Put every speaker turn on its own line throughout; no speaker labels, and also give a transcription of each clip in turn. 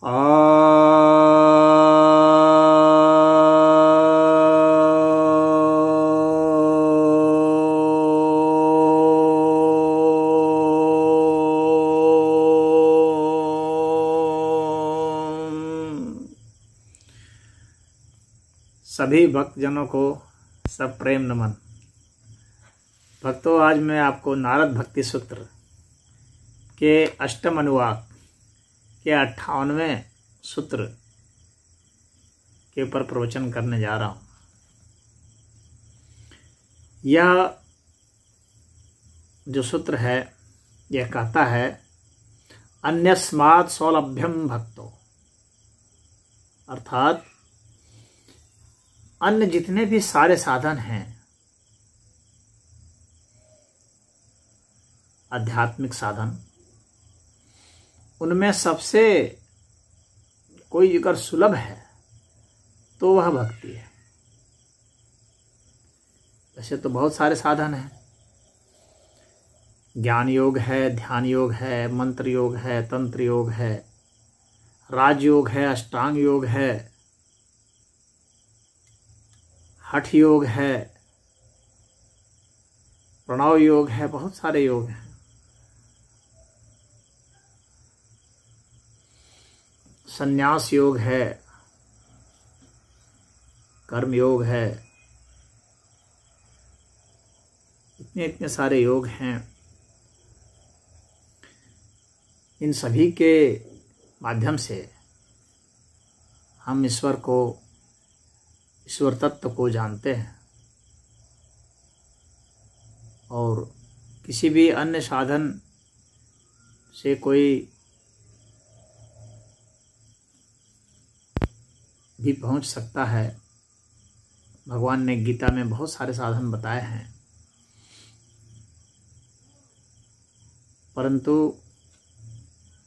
सभी भक्तजनों को सब प्रेम नमन। भक्तों, आज मैं आपको नारद भक्ति सूत्र के अष्टम अनुवाक के 58वें सूत्र के ऊपर प्रवचन करने जा रहा हूँ। यह जो सूत्र है यह कहता है, अन्यस्मात् सौलभ्यम भक्तो, अर्थात अन्य जितने भी सारे साधन हैं आध्यात्मिक साधन, उनमें सबसे कोई अगर सुलभ है तो वह भक्ति है। वैसे तो बहुत सारे साधन हैं, ज्ञान योग है, ध्यान योग है, मंत्र योग है, तंत्र योग है, राजयोग है, अष्टांग योग है, हठ योग है, प्रणव योग है, बहुत सारे योग हैं। संन्यास योग है, कर्म योग है, इतने इतने सारे योग हैं। इन सभी के माध्यम से हम ईश्वर तत्व को जानते हैं और किसी भी अन्य साधन से कोई भी पहुंच सकता है। भगवान ने गीता में बहुत सारे साधन बताए हैं, परंतु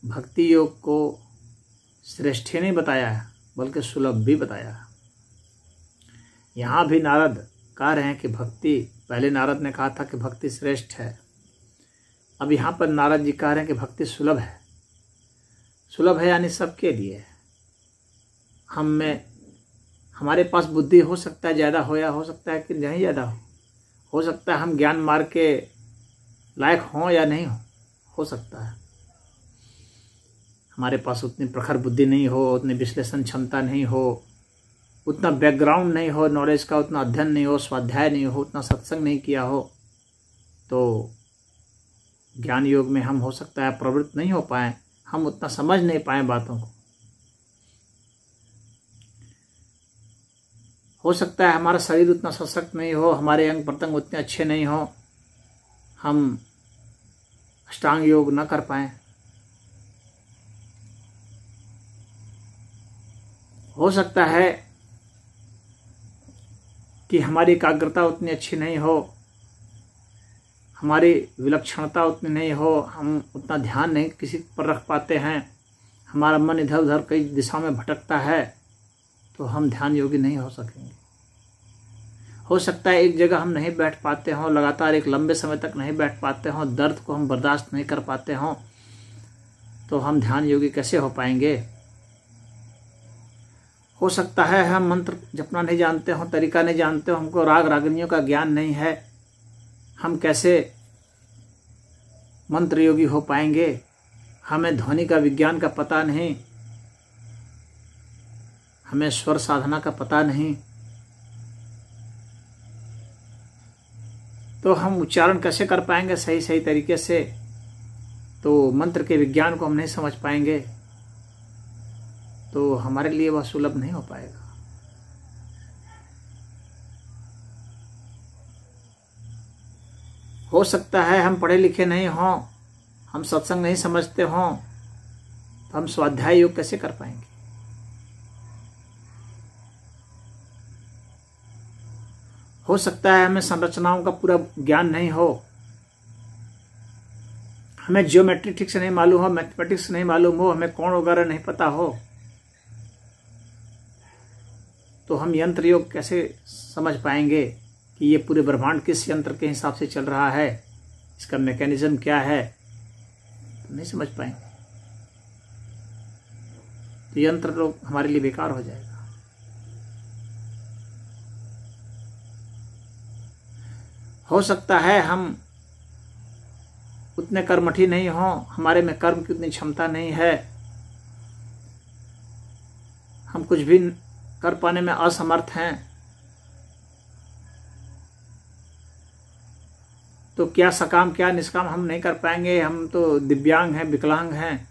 भक्ति योग को श्रेष्ठ नहीं बताया है बल्कि सुलभ भी बताया है। यहाँ भी नारद कह रहे हैं कि भक्ति, पहले नारद ने कहा था कि भक्ति श्रेष्ठ है, अब यहाँ पर नारद जी कह रहे हैं कि भक्ति सुलभ है। सुलभ है यानी सबके लिए है। हमारे पास बुद्धि हो सकता है ज़्यादा हो या हो सकता है कि नहीं ज़्यादा हो सकता है हम ज्ञान मार्ग के लायक हों या नहीं हो सकता है। हमारे पास उतनी प्रखर बुद्धि नहीं हो, उतनी विश्लेषण क्षमता नहीं हो, उतना बैकग्राउंड नहीं हो नॉलेज का, उतना अध्ययन नहीं हो, स्वाध्याय नहीं हो, उतना सत्संग नहीं किया हो, तो ज्ञान योग में हम हो सकता है प्रवृत्त नहीं हो पाए, हम उतना समझ नहीं पाए बातों को। हो सकता है हमारा शरीर उतना सशक्त नहीं हो, हमारे अंग प्रत्यंग उतने अच्छे नहीं हो, हम अष्टांग योग न कर पाए। हो सकता है कि हमारी एकाग्रता उतनी अच्छी नहीं हो, हमारी विलक्षणता उतनी नहीं हो, हम उतना ध्यान नहीं किसी पर रख पाते हैं, हमारा मन इधर उधर कई दिशा में भटकता है, तो हम ध्यान योगी नहीं हो सकेंगे। हो सकता है एक जगह हम नहीं बैठ पाते हों, लगातार एक लंबे समय तक नहीं बैठ पाते हों, दर्द को हम बर्दाश्त नहीं कर पाते हों, तो हम ध्यान योगी कैसे हो पाएंगे। हो सकता है हम मंत्र जपना नहीं जानते हो, तरीका नहीं जानते हो, हमको राग रागनियों का ज्ञान नहीं है, हम कैसे मंत्र योगी हो पाएंगे। हमें ध्वनि का विज्ञान का पता नहीं, हमें स्वर साधना का पता नहीं, तो हम उच्चारण कैसे कर पाएंगे सही सही तरीके से। तो मंत्र के विज्ञान को हम नहीं समझ पाएंगे, तो हमारे लिए वह सुलभ नहीं हो पाएगा। हो सकता है हम पढ़े लिखे नहीं हों, हम सत्संग नहीं समझते हों, तो हम स्वाध्याय योग कैसे कर पाएंगे। हो सकता है हमें संरचनाओं का पूरा ज्ञान नहीं हो, हमें ज्योमेट्री ठीक से नहीं मालूम हो, मैथमेटिक्स नहीं मालूम हो, हमें कोण वगैरह नहीं पता हो, तो हम यंत्र योग कैसे समझ पाएंगे कि ये पूरे ब्रह्मांड किस यंत्र के हिसाब से चल रहा है, इसका मैकेनिज्म क्या है, तो नहीं समझ पाएंगे। तो यंत्र लोग हमारे लिए बेकार हो जाएगा। हो सकता है हम उतने कर्मठी नहीं हों, हमारे में कर्म की उतनी क्षमता नहीं है, हम कुछ भी कर पाने में असमर्थ हैं, तो क्या सकाम क्या निष्काम हम नहीं कर पाएंगे, हम तो दिव्यांग हैं, विकलांग हैं।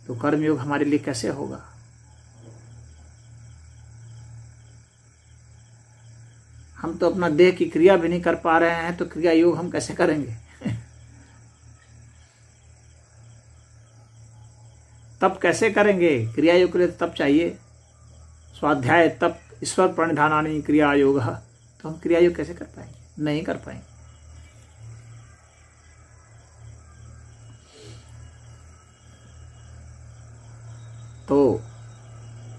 तो कर्मयोग हमारे लिए कैसे होगा? हम तो अपना देह की क्रिया भी नहीं कर पा रहे हैं, तो क्रिया योग हम कैसे करेंगे? तप कैसे करेंगे? क्रिया योग के लिए तप चाहिए, स्वाध्याय, तप, ईश्वर प्रणिधानानि क्रिया योग। तो हम क्रिया योग कैसे कर पाएंगे? नहीं कर पाएंगे। तो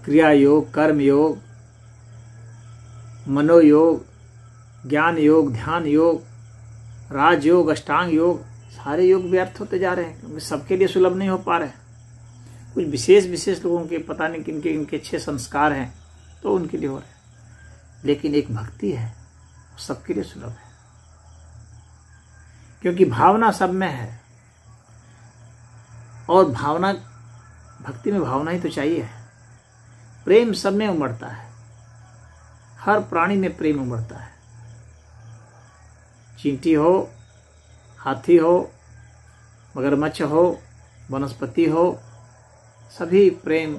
क्रिया योग, कर्म योग, मनोयोग, ज्ञान योग, ध्यान योग, राजयोग, अष्टांग योग, सारे योग व्यर्थ होते जा रहे हैं, क्योंकि सबके लिए सुलभ नहीं हो पा रहे हैं। कुछ विशेष लोगों के पता नहीं किनके इनके अच्छे संस्कार हैं तो उनके लिए हो रहे हैं, लेकिन एक भक्ति है वो सबके लिए सुलभ है, क्योंकि भावना सब में है। और भावना, भक्ति में भावना ही तो चाहिए। प्रेम सब में उमड़ता है, हर प्राणी में प्रेम उमड़ता है। चींटी हो, हाथी हो, मगरमच्छ हो, वनस्पति हो, सभी प्रेम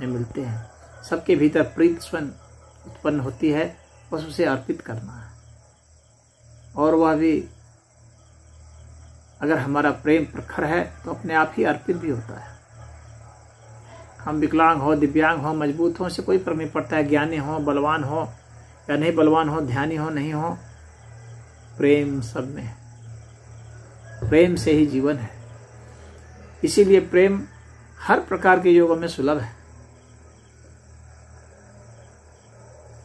में मिलते हैं। सबके भीतर प्रीत स्वयं उत्पन्न होती है, बस उसे अर्पित करना है। और वह भी अगर हमारा प्रेम प्रखर है तो अपने आप ही अर्पित भी होता है। हम विकलांग हो, दिव्यांग हो, मजबूत हो, से कोई फर्क नहीं पड़ता है। ज्ञानी हो, बलवान हो या नहीं बलवान हो, ध्यानी हो नहीं हो, प्रेम सब में है। प्रेम से ही जीवन है। इसीलिए प्रेम हर प्रकार के योगों में सुलभ है।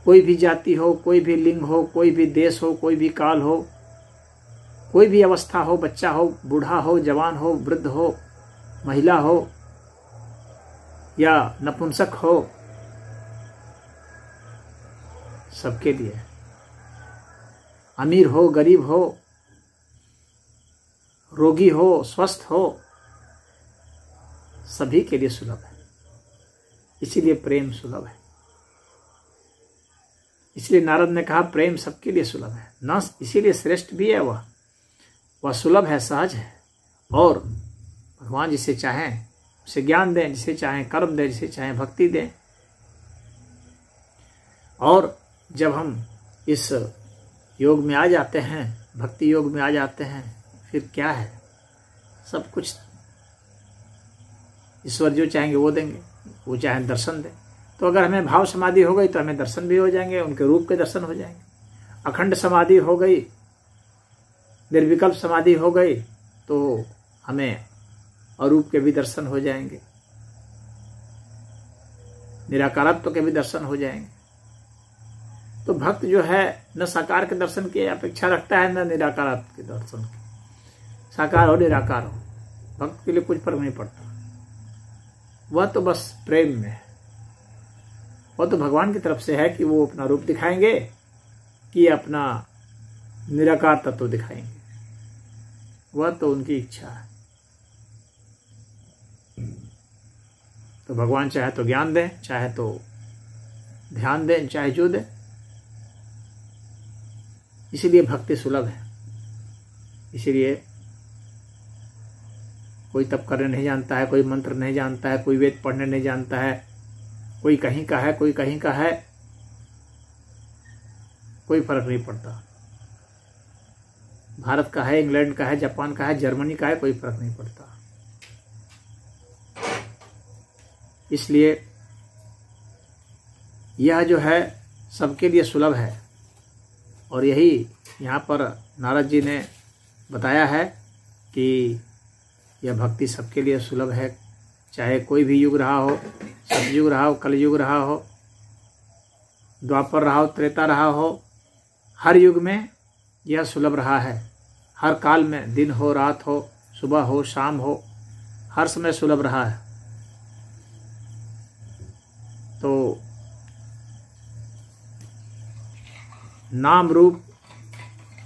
कोई भी जाति हो, कोई भी लिंग हो, कोई भी देश हो, कोई भी काल हो, कोई भी अवस्था हो, बच्चा हो, बूढ़ा हो, जवान हो, वृद्ध हो, महिला हो या नपुंसक हो, सबके लिए। अमीर हो, गरीब हो, रोगी हो, स्वस्थ हो, सभी के लिए सुलभ है। इसीलिए प्रेम सुलभ है। इसलिए नारद ने कहा प्रेम सबके लिए सुलभ है, न इसीलिए श्रेष्ठ भी है। वह सुलभ है, सहज है। और भगवान जिसे चाहें उसे ज्ञान दें, जिसे चाहें कर्म दें, जिसे चाहें भक्ति दें। और जब हम इस योग में आ जाते हैं, भक्ति योग में आ जाते हैं, फिर क्या है? सब कुछ ईश्वर जो चाहेंगे वो देंगे, वो चाहें दर्शन दें। तो अगर हमें भाव समाधि हो गई तो हमें दर्शन भी हो जाएंगे, उनके रूप के दर्शन हो जाएंगे। अखंड समाधि हो गई, निर्विकल्प समाधि हो गई, तो हमें अरूप के भी दर्शन हो जाएंगे, निराकारत्व के भी दर्शन हो जाएंगे। तो भक्त जो है न साकार के दर्शन की अपेक्षा रखता है, न निराकारत्व के दर्शन की। साकार हो निराकार हो, भक्त के लिए कुछ फर्क नहीं पड़ता। वह तो बस प्रेम में है। वह तो भगवान की तरफ से है कि वो अपना रूप दिखाएंगे कि अपना निराकार तत्व दिखाएंगे। वह तो उनकी इच्छा है। तो भगवान चाहे तो ज्ञान दें, चाहे तो ध्यान दें, चाहे जो दें। इसीलिए भक्ति सुलभ है। इसीलिए कोई तप करने नहीं जानता है, कोई मंत्र नहीं जानता है, कोई वेद पढ़ने नहीं जानता है, कोई कहीं का है, कोई कहीं का है, कोई फर्क नहीं पड़ता। भारत का है, इंग्लैंड का है, जापान का है, जर्मनी का है, कोई फर्क नहीं पड़ता। इसलिए यह जो है सबके लिए सुलभ है। और यही यहाँ पर नारद जी ने बताया है कि यह भक्ति सबके लिए सुलभ है, चाहे कोई भी युग रहा हो, सतयुग रहा हो, कलयुग रहा हो, द्वापर रहा हो, त्रेता रहा हो, हर युग में यह सुलभ रहा है। हर काल में, दिन हो रात हो, सुबह हो शाम हो, हर समय सुलभ रहा है। तो नाम रूप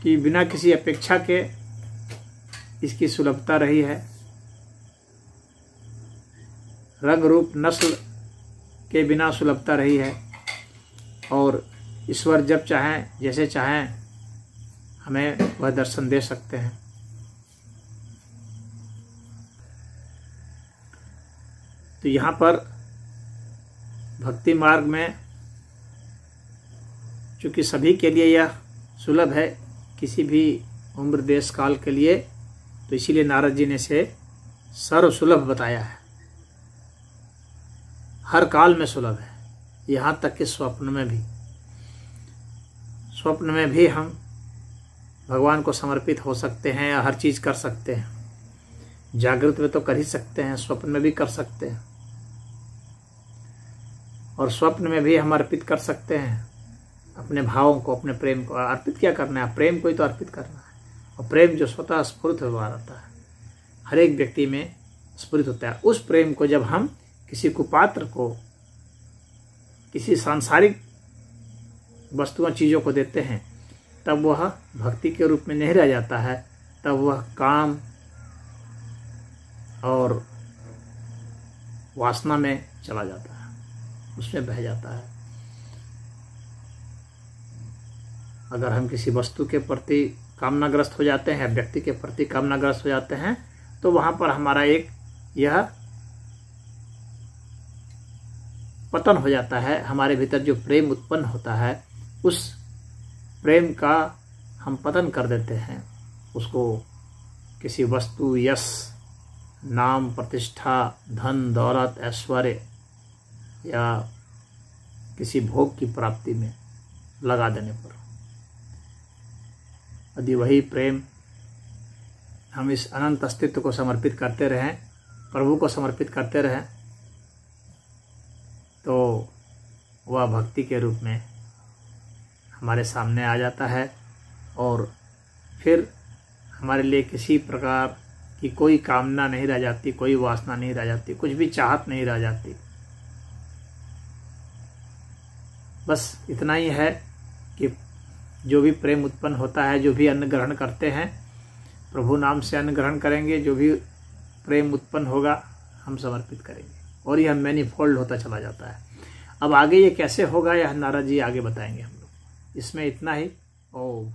की बिना किसी अपेक्षा के इसकी सुलभता रही है। रंग रूप नस्ल के बिना सुलभता रही है। और ईश्वर जब चाहें जैसे चाहें हमें वह दर्शन दे सकते हैं। तो यहाँ पर भक्ति मार्ग में चूँकि सभी के लिए यह सुलभ है, किसी भी उम्र देश काल के लिए, तो इसीलिए नारद जी ने इसे सर्व सुलभ बताया है। हर काल में सुलभ है, यहाँ तक कि स्वप्न में भी। स्वप्न में भी हम भगवान को समर्पित हो सकते हैं या हर चीज़ कर सकते हैं। जागृत में तो कर ही सकते हैं, स्वप्न में भी कर सकते हैं। और स्वप्न में भी हम अर्पित कर सकते हैं अपने भावों को, अपने प्रेम को। अर्पित क्या करना है? प्रेम को ही तो अर्पित करना है। और प्रेम जो स्वतः स्फुरित हुआ रहता है, हर एक व्यक्ति में स्फुरित होता है। उस प्रेम को जब हम किसी कुपात्र को, किसी सांसारिक वस्तुओं चीज़ों को देते हैं, तब वह भक्ति के रूप में नहीं रह जाता है, तब वह काम और वासना में चला जाता है, उसमें बह जाता है। अगर हम किसी वस्तु के प्रति कामनाग्रस्त हो जाते हैं, व्यक्ति के प्रति कामनाग्रस्त हो जाते हैं, तो वहाँ पर हमारा एक यह पतन हो जाता है। हमारे भीतर जो प्रेम उत्पन्न होता है, उस प्रेम का हम पतन कर देते हैं। उसको किसी वस्तु, यश, नाम, प्रतिष्ठा, धन, दौलत, ऐश्वर्य या किसी भोग की प्राप्ति में लगा देने पर। यदि वही प्रेम हम इस अनंत अस्तित्व को समर्पित करते रहें, प्रभु को समर्पित करते रहें, तो वह भक्ति के रूप में हमारे सामने आ जाता है। और फिर हमारे लिए किसी प्रकार की कोई कामना नहीं रह जाती, कोई वासना नहीं रह जाती, कुछ भी चाहत नहीं रह जाती। बस इतना ही है कि जो भी प्रेम उत्पन्न होता है, जो भी अन्न ग्रहण करते हैं, प्रभु नाम से अन्न ग्रहण करेंगे, जो भी प्रेम उत्पन्न होगा हम समर्पित करेंगे, और यह मैनीफोल्ड होता चला जाता है। अब आगे ये कैसे होगा, यह नारद जी आगे बताएंगे हम लोग। इसमें इतना ही। ओम।